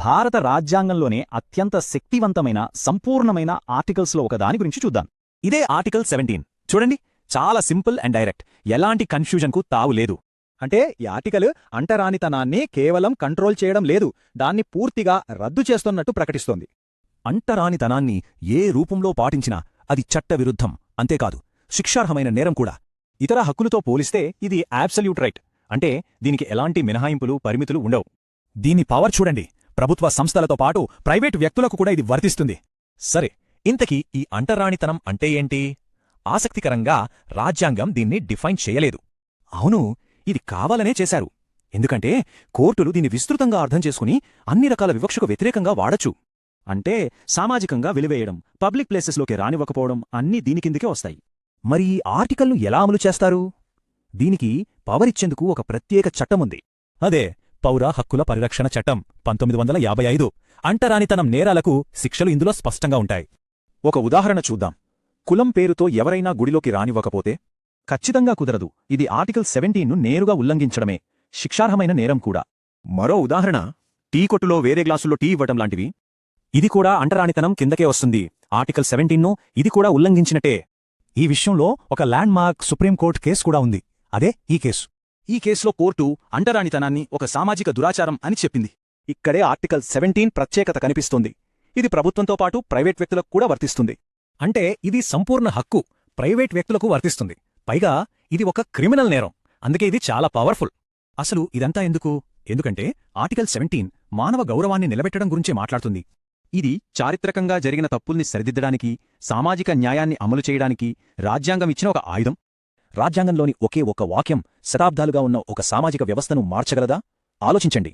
భారత రాజ్యాంగంలోనే అత్యంత శక్తివంతమైన సంపూర్ణమైన ఆర్టికల్స్లో ఒకదాని గురించి చూద్దాం. ఇదే ఆర్టికల్ 17. చూడండి, చాలా సింపుల్ అండ్ డైరెక్ట్, ఎలాంటి కన్ఫ్యూజన్కు తావు లేదు. అంటే ఈ ఆర్టికల్ అంటరానితనాన్ని కేవలం కంట్రోల్ చేయడం లేదు, దాన్ని పూర్తిగా రద్దు చేస్తున్నట్టు ప్రకటిస్తోంది. అంటరానితనాన్ని ఏ రూపంలో పాటించినా అది చట్టవిరుద్ధం, అంతేకాదు శిక్షార్హమైన నేరం కూడా. ఇతర హక్కులతో పోలిస్తే ఇది అబ్సల్యూట్ రైట్, అంటే దీనికి ఎలాంటి మినహాయింపులు పరిమితులు ఉండవు. దీని పవర్ చూడండి, ప్రభుత్వ సంస్థలతో పాటు ప్రైవేటు వ్యక్తులకు కూడా ఇది వర్తిస్తుంది. సరే, ఇంతకీ ఈ అంటరానితనం అంటే ఏంటి? ఆసక్తికరంగా రాజ్యాంగం దీన్ని డిఫైన్ చేయలేదు. అవును, ఇది కావాలనే చేశారు. ఎందుకంటే కోర్టులు దీన్ని విస్తృతంగా అర్థం చేసుకుని అన్ని రకాల వివక్షకు వ్యతిరేకంగా వాడచ్చు. అంటే సామాజికంగా వెలివేయడం, పబ్లిక్ ప్లేసెస్లోకి రానివ్వకపోవడం అన్నీ దీనికిందికే వస్తాయి. మరి ఈ ఆర్టికల్ను ఎలా అమలు చేస్తారు? దీనికి పవరిచ్చేందుకు ఒక ప్రత్యేక చట్టముంది. అదే పౌర హక్కుల పరిరక్షణ చట్టం 1955. అంటరానితనం నేరాలకు శిక్షలు ఇందులో స్పష్టంగా ఉంటాయి. ఒక ఉదాహరణ చూద్దాం. కులం పేరుతో ఎవరైనా గుడిలోకి రానివ్వకపోతే? ఖచ్చితంగా కుదరదు. ఇది ఆర్టికల్ 17ను నేరుగా ఉల్లంఘించడమే, శిక్షార్హమైన నేరం కూడా. మరో ఉదాహరణ, టీ కొట్టులో వేరే గ్లాసుల్లో టీ ఇవ్వటం లాంటివి. ఇది కూడా అంటరానితనం కిందకే వస్తుంది. ఆర్టికల్ 17ను ఇది కూడా ఉల్లంఘించినట్టే. ఈ విషయంలో ఒక ల్యాండ్ మార్క్ సుప్రీంకోర్టు కేసు కూడా ఉంది. అదే ఈ కేసు. ఈ కేసులో కోర్టు అంటరానితనాన్ని ఒక సామాజిక దురాచారం అని చెప్పింది. ఇక్కడే ఆర్టికల్ 17 ప్రత్యేకత కనిపిస్తోంది. ఇది ప్రభుత్వంతో పాటు ప్రైవేట్ వ్యక్తులకు కూడా వర్తిస్తుంది. అంటే ఇది సంపూర్ణ హక్కు, ప్రైవేట్ వ్యక్తులకు వర్తిస్తుంది. పైగా ఇది ఒక క్రిమినల్ నేరం, అందుకే ఇది చాలా పవర్ఫుల్. అసలు ఇదంతా ఎందుకు? ఎందుకంటే ఆర్టికల్ 17 మానవ గౌరవాన్ని నిలబెట్టడం గురించే మాట్లాడుతుంది. ఇది చారిత్రకంగా జరిగిన తప్పుల్ని సరిదిద్దడానికి, సామాజిక న్యాయాన్ని అమలు చేయడానికి రాజ్యాంగం ఇచ్చిన ఒక ఆయుధం. రాజ్యాంగంలోని ఒకే ఒక వాక్యం శతాబ్దాలుగా ఉన్న ఒక సామాజిక వ్యవస్థను మార్చగలదా? ఆలోచించండి.